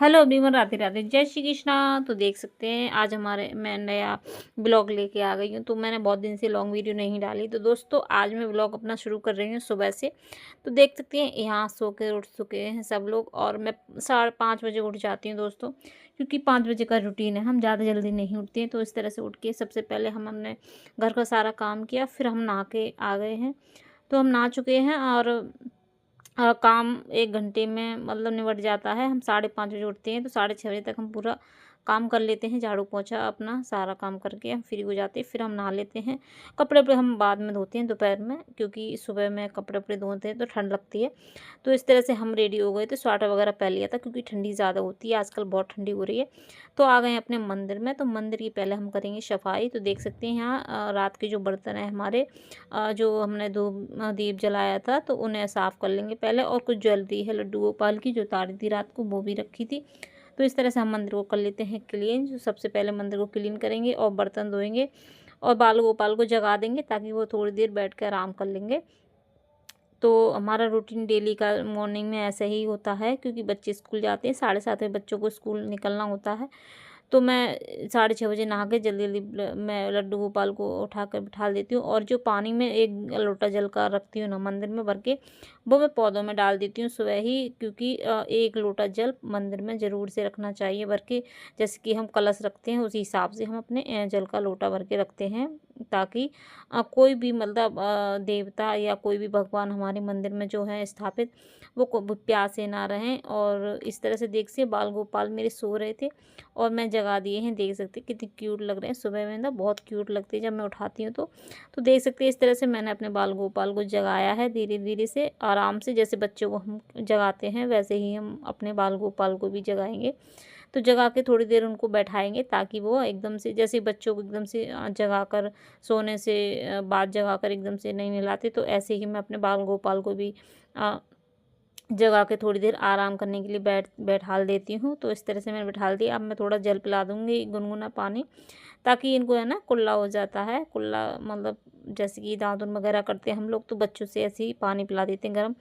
Hello everyone, Radhe Radhe, जय श्री कृष्णा। तो देख सकते हैं आज मैं नया ब्लॉग लेके आ गई हूँ। तो मैंने बहुत दिन से लॉन्ग वीडियो नहीं डाली, तो दोस्तों आज मैं ब्लॉग अपना शुरू कर रही हूँ सुबह से। तो देख सकते हैं यहाँ सो के उठ चुके हैं सब लोग, और मैं 5:30 बजे उठ जाती हूँ दोस्तों, क्योंकि 5 बजे का रूटीन है। हम ज़्यादा जल्दी नहीं उठते हैं। तो इस तरह से उठ के सबसे पहले हमने घर का सारा काम किया, फिर हम नहा के आ गए हैं। तो हम नहा चुके हैं और काम 1 घंटे में मतलब निबट जाता है। हम 5:30 बजे उठते हैं, तो 6:30 बजे तक हम पूरा काम कर लेते हैं। झाड़ू पोछा अपना सारा काम करके हम फ्री हो जाते हैं, फिर हम नहा लेते हैं। कपड़े वपड़े हम बाद में धोते हैं दोपहर में, क्योंकि सुबह में कपड़े वपड़े धोते हैं तो ठंड लगती है। तो इस तरह से हम रेडी हो गए थे, स्वेटर वगैरह पहन लिया था, क्योंकि ठंडी ज़्यादा होती है आजकल, बहुत ठंडी हो रही है। तो आ गए हैं अपने मंदिर में। तो मंदिर की पहले हम करेंगे सफाई। तो देख सकते हैं यहाँ रात के जो बर्तन है हमारे, जो हमने धूप दीप जलाया था, तो उन्हें साफ़ कर लेंगे पहले। और कुछ ज्वेलरी है लड्डू गोपाल की, जो उतारी थी रात को, वो भी रखी थी। तो इस तरह से हम मंदिर को कर लेते हैं क्लीन। जो सबसे पहले मंदिर को क्लीन करेंगे और बर्तन धोएंगे और बाल गोपाल को जगा देंगे, ताकि वो थोड़ी देर बैठ कर आराम कर लेंगे। तो हमारा रूटीन डेली का मॉर्निंग में ऐसा ही होता है, क्योंकि बच्चे स्कूल जाते हैं, 7:30 बजे बच्चों को स्कूल निकलना होता है। तो मैं 6:30 बजे नहा के जल्दी जल्दी मैं लड्डू गोपाल को उठा कर बिठा देती हूँ। और जो पानी में 1 लोटा जल का रखती हूँ ना मंदिर में भर के, वो मैं पौधों में डाल देती हूँ सुबह ही, क्योंकि 1 लोटा जल मंदिर में ज़रूर से रखना चाहिए भर के। जैसे कि हम कलश रखते हैं, उसी हिसाब से हम अपने जल का लोटा भर के रखते हैं, ताकि कोई भी मतलब देवता या कोई भी भगवान हमारे मंदिर में जो है स्थापित, वो प्यासे ना रहें। और इस तरह से देख से बाल गोपाल मेरे सो रहे थे और मैं जगा दिए हैं। देख सकते हैं कितने क्यूट लग रहे हैं सुबह में ना, बहुत क्यूट लगते हैं जब मैं उठाती हूँ तो देख सकते हैं इस तरह से मैंने अपने बाल गोपाल को जगाया है, धीरे धीरे से आराम से। जैसे बच्चों को हम जगाते हैं, वैसे ही हम अपने बाल गोपाल को भी जगाएंगे। तो जगा के थोड़ी देर उनको बैठाएंगे, ताकि वो एकदम से, जैसे बच्चों को एकदम से जगा कर सोने से बाद जगा कर एकदम से नहीं नहलाते, तो ऐसे ही मैं अपने बाल गोपाल को भी जगा के थोड़ी देर आराम करने के लिए बैठाल देती हूँ। तो इस तरह से मैंने बैठाल दिया। अब मैं थोड़ा जल पिला दूँगी, गुनगुना पानी, ताकि इनको है ना कुल्ला हो जाता है। कुल्ला मतलब जैसे कि दातुन वगैरह करते हैं हम लोग, तो बच्चों से ऐसे ही पानी पिला देते हैं गर्म।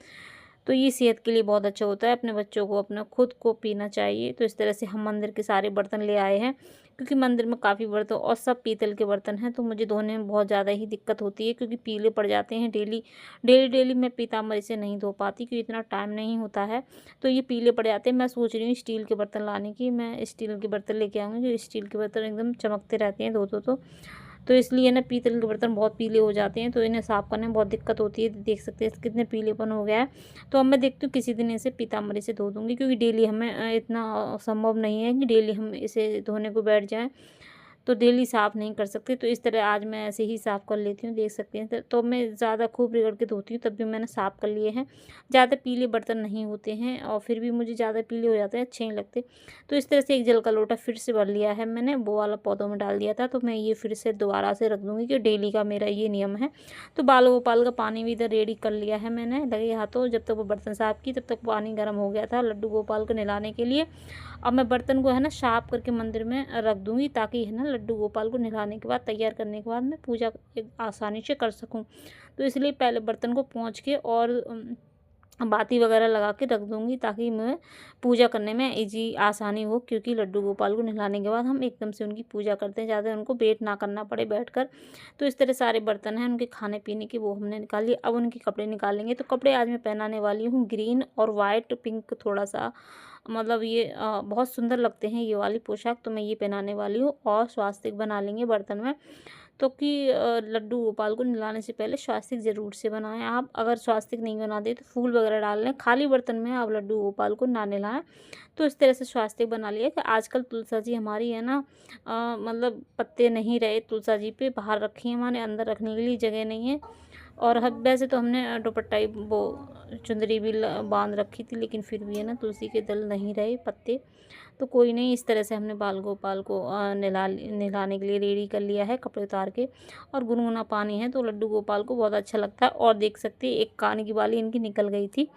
तो ये सेहत के लिए बहुत अच्छा होता है। अपने बच्चों को अपना खुद को पीना चाहिए। तो इस तरह से हम मंदिर के सारे बर्तन ले आए हैं, क्योंकि मंदिर में काफ़ी बर्तन और सब पीतल के बर्तन हैं। तो मुझे धोने में बहुत ज़्यादा ही दिक्कत होती है, क्योंकि पीले पड़ जाते हैं। डेली डेली डेली मैं पीताम्बरी से नहीं धो पाती, क्योंकि इतना टाइम नहीं होता है। तो ये पीले पड़ जाते हैं। मैं सोच रही हूँ स्टील के बर्तन लाने की। मैं स्टील के बर्तन लेके आऊँगी, जो स्टील के बर्तन एकदम चमकते रहते हैं धो तो इसलिए ना पीतल के बर्तन बहुत पीले हो जाते हैं, तो इन्हें साफ़ करने में बहुत दिक्कत होती है। देख सकते हैं कितने पीलेपन हो गया है। तो अब मैं देखती हूँ किसी दिन इसे पीताम्बरी से धो दूँगी, क्योंकि डेली हमें इतना संभव नहीं है कि डेली हम इसे धोने को बैठ जाएँ। तो डेली साफ़ नहीं कर सकते। तो इस तरह आज मैं ऐसे ही साफ़ कर लेती हूँ, देख सकते हैं। तो मैं ज़्यादा खूब रगड़ के धोती हूँ, तब भी मैंने साफ़ कर लिए हैं। ज़्यादा पीले बर्तन नहीं होते हैं, और फिर भी मुझे ज़्यादा पीले हो जाते हैं, अच्छे नहीं लगते। तो इस तरह से 1 जल का लोटा फिर से भर लिया है मैंने, वो वाला पौधों में डाल दिया था। तो मैं ये फिर से दोबारा से रख दूँगी, कि डेली का मेरा ये नियम है। तो बाल गोपाल का पानी भी इधर रेडी कर लिया है मैंने, लगे हाथों। जब तक वो बर्तन साफ़ की, तब तक पानी गर्म हो गया था लड्डू गोपाल को नहलाने के लिए। अब मैं बर्तन को है ना साफ करके मंदिर में रख दूँगी, ताकि है ना लड्डू गोपाल को नहलाने के बाद, तैयार करने के बाद मैं पूजा एक आसानी से कर सकूँ। तो इसलिए पहले बर्तन को पोंछ के और बाती वगैरह लगा के रख दूँगी, ताकि मैं पूजा करने में ईज़ी आसानी हो। क्योंकि लड्डू गोपाल को नहलाने के बाद हम एकदम से उनकी पूजा करते हैं, ज़्यादा उनको वेट ना करना पड़े बैठकर। तो इस तरह सारे बर्तन हैं उनके खाने पीने के, वो हमने निकाल लिए। अब उनके कपड़े निकालेंगे। तो कपड़े आज मैं पहनाने वाली हूँ ग्रीन और वाइट पिंक, थोड़ा-सा मतलब ये बहुत सुंदर लगते हैं ये वाली पोशाक। तो मैं ये पहनाने वाली हूँ। और स्वास्तिक बना लेंगे बर्तन में। तो कि लड्डू गोपाल को नहलाने से पहले स्वास्तिक ज़रूर से बनाएं आप। अगर स्वास्तिक नहीं बनाते तो फूल वगैरह डाल लें। खाली बर्तन में आप लड्डू गोपाल को ना नहलाएं। तो इस तरह से स्वास्तिक बना लिया। कि आजकल तुलसा जी हमारी है ना, मतलब पत्ते नहीं रहे तुलसा जी पे, बाहर रखी हैं हमारे, अंदर रखने के लिए जगह नहीं है। और वैसे तो हमने दुपट्टा ही वो चुंदरी भी बांध रखी थी, लेकिन फिर भी है ना तुलसी के दल नहीं रहे पत्ते। तो कोई नहीं, इस तरह से हमने बाल गोपाल को नहलाने के लिए रेडी कर लिया है, कपड़े उतार के। और गुनगुना पानी है, तो लड्डू गोपाल को बहुत अच्छा लगता है। और देख सकते हैं एक कान की बाली इनकी निकल गई थी,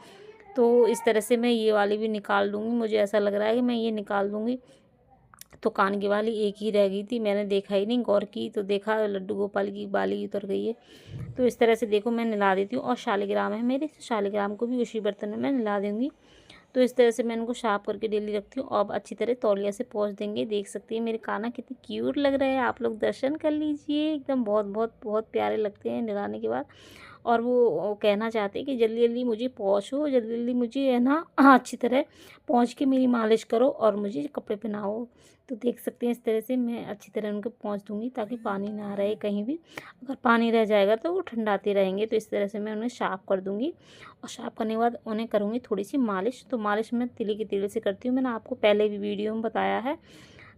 तो इस तरह से मैं ये वाली भी निकाल दूँगी। मुझे ऐसा लग रहा है कि मैं ये निकाल दूँगी। तो कान की बाली एक ही रह गई थी, मैंने देखा ही नहीं, गौर की तो देखा लड्डू गोपाल की बाली उतर गई है। तो इस तरह से देखो मैं नहला देती हूँ। और शालिग्राम है मेरे, तो शालिग्राम को भी उसी बर्तन में मैं नहला दूँगी। तो इस तरह से मैं इनको साफ करके डेली रखती हूँ। अब अच्छी तरह तौलिया से पोंछ देंगे। देख सकते हैं मेरे काना कितने क्यूट लग रहे हैं, आप लोग दर्शन कर लीजिए, एकदम बहुत बहुत बहुत प्यारे लगते हैं नहलाने के बाद। और वो कहना चाहते हैं कि जल्दी जल्दी मुझे पोंछो, जल्दी जल्दी मुझे है ना अच्छी तरह पोंछ के मेरी मालिश करो और मुझे कपड़े पहनाओ। तो देख सकते हैं इस तरह से मैं अच्छी तरह उनको पोंछ दूँगी ताकि पानी ना रहे कहीं भी। अगर पानी रह जाएगा तो वो ठंडाते रहेंगे। तो इस तरह से मैं उन्हें साफ़ कर दूँगी और साफ़ करने के बाद उन्हें करूँगी थोड़ी-सी मालिश। तो मालिश मैं तिली के तेल से करती हूँ, मैंने आपको पहले भी वीडियो में बताया है।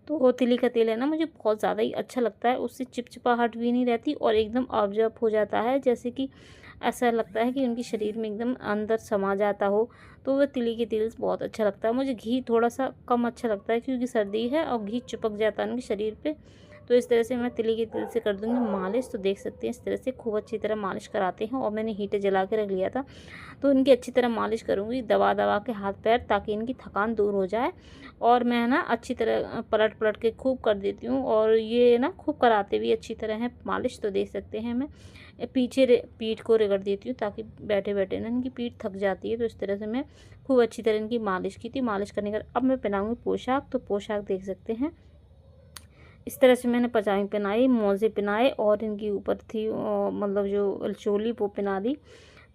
तो वो तिली का तेल है ना मुझे बहुत ज़्यादा ही अच्छा लगता है, उससे चिपचिपाहट भी नहीं रहती और एकदम ऑब्जर्व हो जाता है, जैसे कि ऐसा लगता है कि उनके शरीर में एकदम अंदर समा जाता हो। तो वो तिली के तेल से बहुत अच्छा लगता है। मुझे घी थोड़ा सा कम अच्छा लगता है क्योंकि सर्दी है और घी चिपक जाता है उनके शरीर पे। तो इस तरह से मैं तिली के तेल से कर दूँगी मालिश। तो देख सकते हैं इस तरह से खूब अच्छी तरह मालिश कराते हैं और मैंने हीटर जला के रख लिया था। तो इनकी अच्छी तरह मालिश करूँगी दबा दबा के हाथ पैर, ताकि इनकी थकान दूर हो जाए। और मैं ना अच्छी तरह पलट पलट के खूब कर देती हूँ और ये ना खूब कराते भी अच्छी तरह है मालिश। तो देख सकते हैं मैं पीछे पीठ को रगड़ देती हूँ ताकि बैठे बैठे ना इनकी पीठ थक जाती है। तो इस तरह से मैं खूब अच्छी तरह इनकी मालिश की थी। मालिश करने के बाद अब मैं पहनाऊँगी पोशाक। तो पोशाक देख सकते हैं इस तरह से मैंने पजामी पहनाई, मोजे पहनाए और इनकी ऊपर थी मतलब जो चोली वो पहना दी।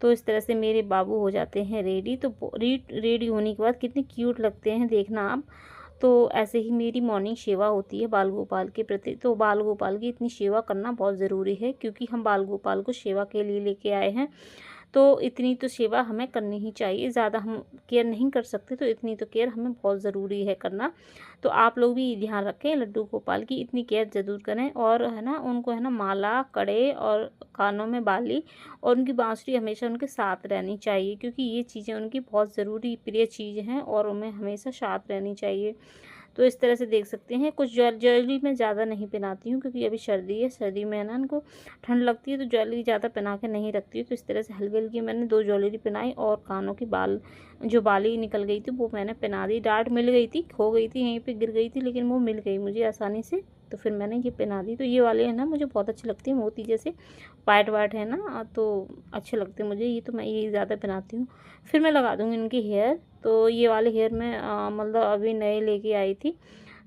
तो इस तरह से मेरे बाबू हो जाते हैं रेडी। तो रेडी होने के बाद कितने क्यूट लगते हैं देखना आप। तो ऐसे ही मेरी मॉर्निंग सेवा होती है बाल गोपाल के प्रति। तो बाल गोपाल की इतनी सेवा करना बहुत ज़रूरी है क्योंकि हम बाल गोपाल को सेवा के लिए लेके आए हैं। तो इतनी तो सेवा हमें करनी ही चाहिए, ज़्यादा हम केयर नहीं कर सकते, तो इतनी तो केयर हमें बहुत ज़रूरी है करना। तो आप लोग भी ध्यान रखें, लड्डू गोपाल की इतनी केयर ज़रूर करें। और है ना उनको है ना माला, कड़े और कानों में बाली और उनकी बांसुरी हमेशा उनके साथ रहनी चाहिए क्योंकि ये चीज़ें उनकी बहुत ज़रूरी प्रिय चीज़ हैं और उन्हें हमेशा साथ रहनी चाहिए। तो इस तरह से देख सकते हैं कुछ ज्वेलरी मैं ज़्यादा नहीं पहनाती हूँ क्योंकि अभी सर्दी है, सर्दी में है ना उनको ठंड लगती है, तो ज्वेलरी ज़्यादा पहना के नहीं रखती हूँ। तो इस तरह से हल्की हल्की मैंने 2 ज्वेलरी पहनाई और कानों की जो बाली निकल गई थी वो मैंने पहना दी। डार्ट मिल गई थी, खो गई थी, यहीं पे गिर गई थी, लेकिन वो मिल गई मुझे आसानी से, तो फिर मैंने ये पहना दी। तो ये वाले है ना मुझे बहुत अच्छे लगते हैं, मोती जैसे वाइट वाइट है ना, तो अच्छे लगते हैं मुझे ये। तो मैं ये ज़्यादा पहनाती हूँ। फिर मैं लगा दूँगी इनकी हेयर। तो ये वाले हेयर मैं मतलब अभी नए लेके आई थी,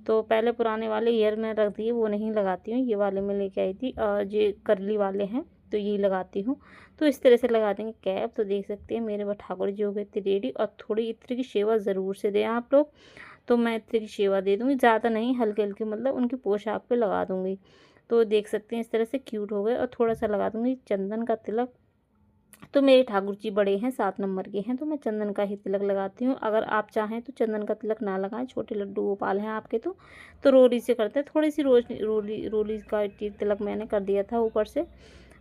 तो पहले पुराने वाले ईयर में रख दिए, वो नहीं लगाती हूँ। ये वाले मैं लेके आई थी ये करली वाले हैं, तो ये लगाती हूँ। तो इस तरह से लगा देंगे कैप। तो देख सकते हैं मेरे वो ठाकुर जी हो गए थे रेडी। और थोड़ी इत्र की सेवा ज़रूर से दें आप लोग। तो मैं इत्र की सेवा दे दूँगी, ज़्यादा नहीं, हल्के हल्के मतलब उनकी पोशाक पे लगा दूँगी। तो देख सकते हैं इस तरह से क्यूट हो गए। और थोड़ा सा लगा दूँगी चंदन का तिलक। तो मेरे ठाकुर जी बड़े हैं, 7 नंबर के हैं, तो मैं चंदन का ही तिलक लगाती हूँ। अगर आप चाहें तो चंदन का तिलक ना लगाएं, छोटे लड्डू गोपाल हैं आपके तो रोली से करते हैं। थोड़ी सी रोली रोली का तिलक मैंने कर दिया था ऊपर से।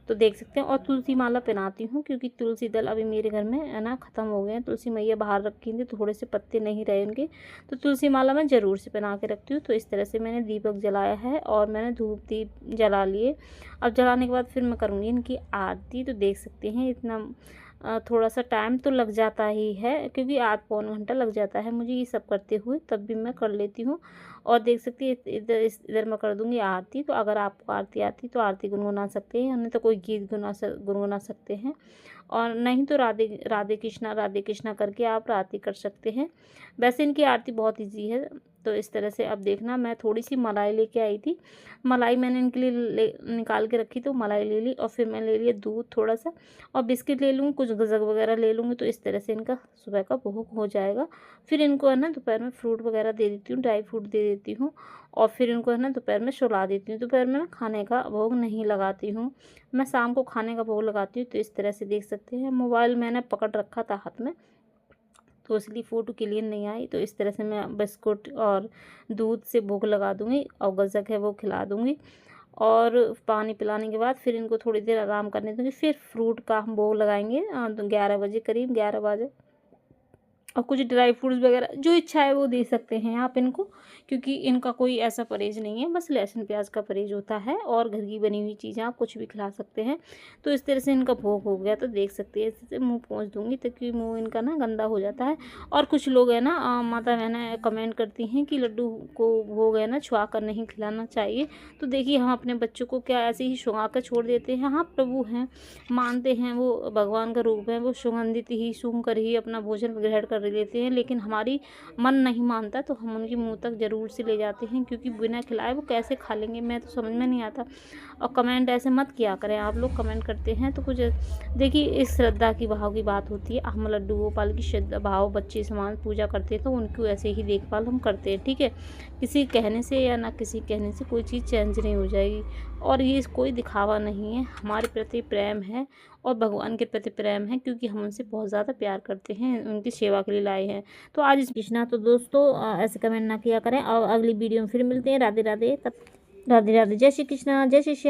तो देख सकते हैं। और तुलसी माला पहनाती हूँ क्योंकि तुलसी दल अभी मेरे घर में है ना ख़त्म हो गए हैं। तुलसी मैया बाहर रखी थी, तो थोड़े से पत्ते नहीं रहे उनके, तो तुलसी माला मैं ज़रूर से पहना के रखती हूँ। तो इस तरह से मैंने दीपक जलाया है और मैंने धूप दीप जला लिए। अब जलाने के बाद फिर मैं करूँगी इनकी आरती। तो देख सकते हैं इतना थोड़ा सा टाइम तो लग जाता ही है क्योंकि आध पौन घंटा लग जाता है मुझे ये सब करते हुए, तब भी मैं कर लेती हूँ। और देख सकती है इधर मैं कर दूँगी आरती। तो अगर आपको आरती आती तो आरती गुनगुना सकते हैं, नहीं तो कोई गीत गुनगुना सकते हैं। और नहीं तो राधे कृष्णा करके आप आरती कर सकते हैं। वैसे इनकी आरती बहुत ईजी है। तो इस तरह से अब देखना, मैं थोड़ी सी मलाई लेके आई थी, मलाई मैंने इनके लिए निकाल के रखी, तो मलाई ले ली। और फिर मैं ले लिया दूध थोड़ा सा और बिस्किट ले लूँगी, कुछ गजक वगैरह ले लूँगी। तो इस तरह से इनका सुबह का भोग हो जाएगा। फिर इनको है ना दोपहर में फ्रूट वगैरह दे देती हूँ, ड्राई फ्रूट दे देती हूँ। और फिर इनको है ना दोपहर में सुला देती हूँ। दोपहर में मैं खाने का भोग नहीं लगाती हूँ, मैं शाम को खाने का भोग लगाती हूँ। तो इस तरह से देख सकते हैं, मोबाइल मैंने पकड़ रखा था हाथ में, तो इसलिए फ़ोटो क्लियर नहीं आई। तो इस तरह से मैं बिस्कुट और दूध से भोग लगा दूँगी और गज्जक है वो खिला दूँगी। और पानी पिलाने के बाद फिर इनको थोड़ी देर आराम करने दूँगी। फिर फ्रूट का हम भोग लगाएंगे 11 बजे करीब, 11 बजे। और कुछ ड्राई फ्रूट्स वगैरह जो इच्छा है वो दे सकते हैं आप इनको, क्योंकि इनका कोई ऐसा परहेज़ नहीं है, बस लहसुन प्याज का परहेज़ होता है। और घर की बनी हुई चीज़ें आप कुछ भी खिला सकते हैं। तो इस तरह से इनका भोग हो गया। तो देख सकते हैं इससे मुँह पोंछ दूँगी ताकि मुँह इनका ना गंदा हो जाता है। और कुछ लोग है ना माता बहनें कमेंट करती हैं कि लड्डू को भोग है ना छुआ कर नहीं खिलाना चाहिए। तो देखिए हम अपने बच्चों को क्या ऐसे ही छुआ कर छोड़ देते हैं? हाँ, प्रभु हैं, मानते हैं, वो भगवान का रूप है, वो सुगंधित ही सूंघ कर ही अपना भोजन ग्रहण कर लेते हैं, लेकिन हमारी मन नहीं मानता तो हम उनके मुँह तक ज़रूर से ले जाते हैं, क्योंकि बिना खिलाए वो कैसे खा लेंगे, मैं तो समझ में नहीं आता। और कमेंट ऐसे मत किया करें, आप लोग कमेंट करते हैं तो कुछ देखिए, इस श्रद्धा की भाव की बात होती है। हम लड्डू गोपाल की श्रद्धा भाव बच्चे समान पूजा करते हैं, तो उनको ऐसे ही देखभाल हम करते हैं, ठीक है। किसी कहने से या ना किसी कहने से कोई चीज़ चेंज नहीं हो जाएगी। और ये कोई दिखावा नहीं है, हमारे प्रति प्रेम है और भगवान के प्रति प्रेम है, क्योंकि हम उनसे बहुत ज़्यादा प्यार करते हैं, उनकी सेवा के लिए लाए हैं। तो आज इस कृष्णा, तो दोस्तों ऐसे कमेंट ना किया करें, और अगली वीडियो में फिर मिलते हैं। राधे राधे, तब राधे राधे, जय श्री कृष्णा, जय श्री श्याम।